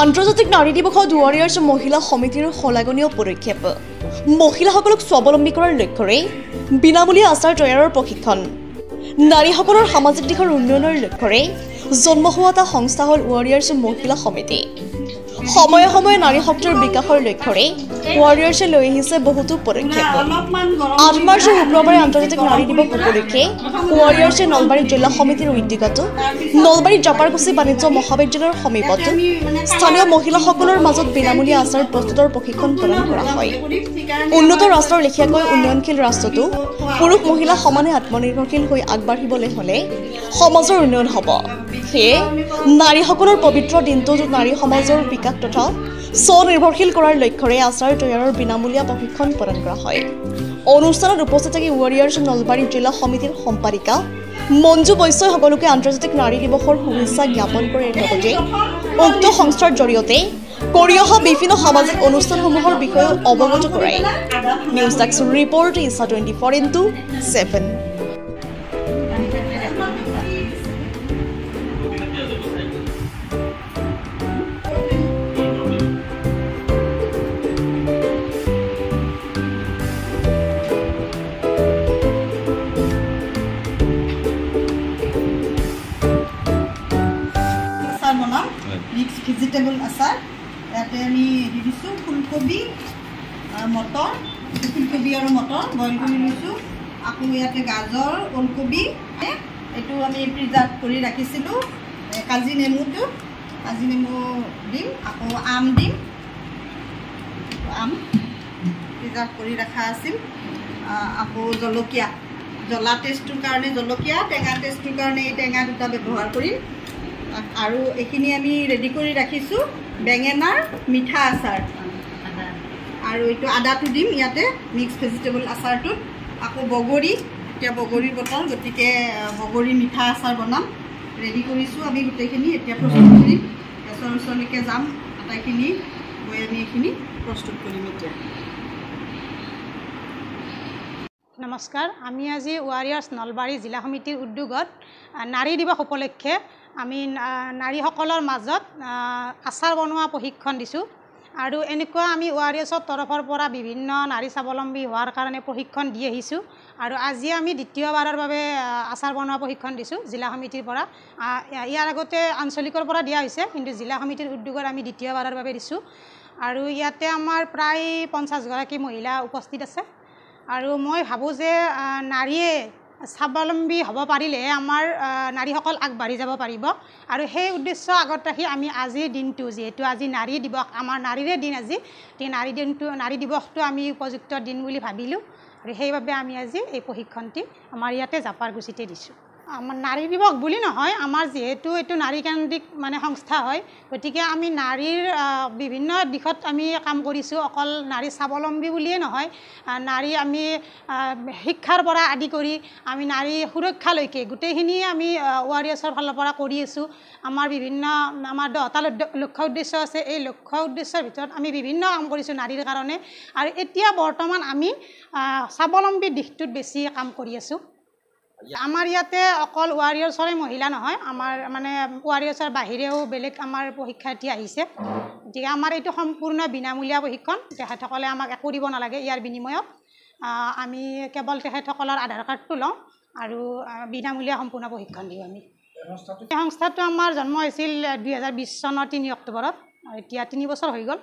আন্তৰ্জাতিক নাৰী দিৱসত ৱাৰিয়াৰ্ছ মহিলা সমিতিৰ শলাগনীয় পদক্ষেপ মহিলাসকলক স্বাৱলম্বী কৰাৰ লক্ষ্যৰে বিনামূলীয়া আচাৰ তৈয়াৰৰ প্ৰশিক্ষণ নাৰীসকলৰ সামাজিক দিশৰ উন্নয়নৰ লক্ষ্যৰে জন্ম হোৱা এটা সংস্থা হ'ল ৱাৰিয়াৰ্ছ মহিলা সমিতি সময়ে সময়ে নাৰী শক্তিৰ বিকাশৰ লক্ষ্যৰে ৱাৰিয়াৰ্ছে লৈ আহিছে বহুতো পদক্ষেপ 8 মাৰ্চ শুক্ৰবাৰে আন্তৰ্জাতিক নাৰী দিৱস উপলক্ষে ৱাৰিয়াৰ্ছে নলবাৰী জিলা সমিতিৰ উদ্যোগত নলবাৰী জাপাৰকুছি বাণিজ্য মহাবিদ্যালয়ৰ সমীপত স্থানীয় মহিলাসকলৰ মাজত বিনামূলীয়া আচাৰ প্ৰস্তুতৰ প্ৰশিক্ষণ প্ৰদান কৰা হয় উন্নত ৰাষ্ট্ৰৰ লেখীয়াকৈ উন্নয়নশীল ৰাষ্ট্ৰটো পুৰুষ মহিলা সমানে আত্মনিৰ্ভৰশীল হৈ আগবাঢ়িবলৈ হ'লে সমাজৰ উন্নয়ন হ'ব সেয়ে নাৰীসকলৰ পবিত্ৰ দিনটোত নাৰী সমাজৰ বিকাশ তথা স্বনিৰ্ভৰশীল কৰাৰ লক্ষ্যৰে আচাৰ তৈয়াৰৰ বিনামূলীয়া প্ৰশিক্ষণ প্ৰদান কৰা হয় অনুষ্ঠানত উপস্থিত থাকি ৱাৰিয়াৰ্ছ নলবাৰী জিলা সমিতিৰ সম্পাদিকা মঞ্জু বৈশ্যই সকলোকে আন্তৰ্জাতিক নাৰী দিৱসৰ শুভেচ্ছা জ্ঞাপন কৰে লগতে উক্ত সংস্থাৰ জৰিয়তে কৰি অহা বিভিন্ন সামাজিক অনুষ্ঠানসমূহৰ বিষয়ে অৱগত কৰায় নিউজ ডেস্ক ৰিপৰ্ট ইছা 24x7 মিক্স ভেজিটেবল আচাৰ ইয়াতে আমি দিছোঁ ফুলকবি মটৰ ফুলকবি আৰু মটৰ বইল কৰি লৈছোঁ আকৌ ইয়াতে গাজৰ ওলকবি এইটো আমি প্ৰিজাৰ্ভ কৰি ৰাখিছিলোঁ কাজি নেমু দিম আকৌ আম দিম আম প্ৰিজাৰ্ভ কৰি ৰখা আছিল আকৌ জলকীয়া জ্বলা টেষ্টটোৰ কাৰণে জলকীয়া টেঙা টেষ্টটোৰ কাৰণে এই টেঙা দুটা ব্যৱহাৰ কৰিম আৰু এইখিনি আমি ৰেডি কৰি ৰাখিছোঁ বেঙেনাৰ মিঠা আচাৰ আৰু এইটো আদাটো দিম ইয়াতে মিক্স ভেজিটেবল আচাৰটোত আকৌ বগৰী এতিয়া বগৰীৰ বটল গতিকে বগৰী মিঠা আচাৰ বনাম ৰেডি কৰিছোঁ আমি গোটেইখিনি এতিয়া প্ৰস্তুত কৰিম গেছৰ ওচৰলৈকে যাম আটাইখিনি গৈ আমি এইখিনি প্ৰস্তুত কৰিম এতিয়া নমস্কাৰ আমি আজি ৱাৰিয়াৰ্ছ নলবাৰী জিলা সমিতিৰ উদ্যোগত নাৰী দিৱস উপলক্ষে আমি নাৰীসকলৰ মাজত আচাৰ বনোৱা প্ৰশিক্ষণ দিছোঁ আৰু এনেকুৱা আমি ৱাৰিয়াৰ্ছৰ তৰফৰ পৰা বিভিন্ন নাৰী স্বাৱলম্বী হোৱাৰ কাৰণে প্ৰশিক্ষণ দি আহিছোঁ আৰু আজি আমি দ্বিতীয়বাৰৰ বাবে আচাৰ বনোৱা প্ৰশিক্ষণ দিছোঁ জিলা সমিতিৰ পৰা ইয়াৰ আগতে আঞ্চলিকৰ পৰা দিয়া হৈছে কিন্তু জিলা সমিতিৰ উদ্যোগত আমি দ্বিতীয়বাৰৰ বাবে দিছোঁ আৰু ইয়াতে আমাৰ প্ৰায় 50 গৰাকী মহিলা উপস্থিত আছে আৰু মই ভাবোঁ যে নাৰীয়ে স্বাৱলম্বী হ'ব পাৰিলেহে আমাৰ নাৰীসকল আগবাঢ়ি যাব পাৰিব আৰু সেই উদ্দেশ্য আগত ৰাখি আমি আজিৰ দিনটো যিহেতু আজি নাৰী দিৱস আমাৰ নাৰীৰে দিন আজি এই নাৰী দিৱসটো আমি উপযুক্ত দিন বুলি ভাবিলোঁ আৰু সেইবাবে আমি আজি এই প্ৰশিক্ষণটি আমাৰ ইয়াতে জাপাৰকুছিতে দিছোঁ আমাৰ নাৰী দিৱস বুলি নহয় আমাৰ যিহেতু এইটো নাৰীকেন্দ্ৰিক মানে সংস্থা হয় গতিকে আমি নাৰীৰ বিভিন্ন দিশত আমি কাম কৰিছোঁ অকল নাৰী স্বাৱলম্বী বুলিয়ে নহয় নাৰী আমি শিক্ষাৰ পৰা আদি কৰি আমি নাৰী সুৰক্ষালৈকে গোটেইখিনি আমি ৱাৰিয়াৰ্ছৰ ফালৰ পৰা কৰি আছোঁ আমাৰ বিভিন্ন আমাৰ 10টা লক্ষ্য উদ্দেশ্য আছে এই লক্ষ্য উদ্দেশ্যৰ ভিতৰত আমি বিভিন্ন কাম কৰিছোঁ নাৰীৰ কাৰণে আৰু এতিয়া বৰ্তমান আমি স্বাৱলম্বী দিশটোত বেছি কাম কৰি আছোঁ আমাৰ ইয়াতে অকল ৱাৰিয়াৰ্ছৰে মহিলা নহয় আমাৰ মানে ৱাৰিয়াৰ্ছৰ বাহিৰেও বেলেগ আমাৰ শিক্ষাৰ্থী আহিছে গতিকে আমাৰ এইটো সম্পূৰ্ণ বিনামূলীয়া প্ৰশিক্ষণ তেখেতসকলে আমাক একো দিব নালাগে ইয়াৰ বিনিময়ত আমি কেৱল তেখেতসকলৰ আধাৰ কাৰ্ডটো লওঁ আৰু বিনামূলীয়া সম্পূৰ্ণ প্ৰশিক্ষণ দিওঁ আমি এই সংস্থাটো আমাৰ জন্ম হৈছিল 2020 চনৰ 3 অক্টোবৰত এতিয়া 3 বছৰ হৈ গ'ল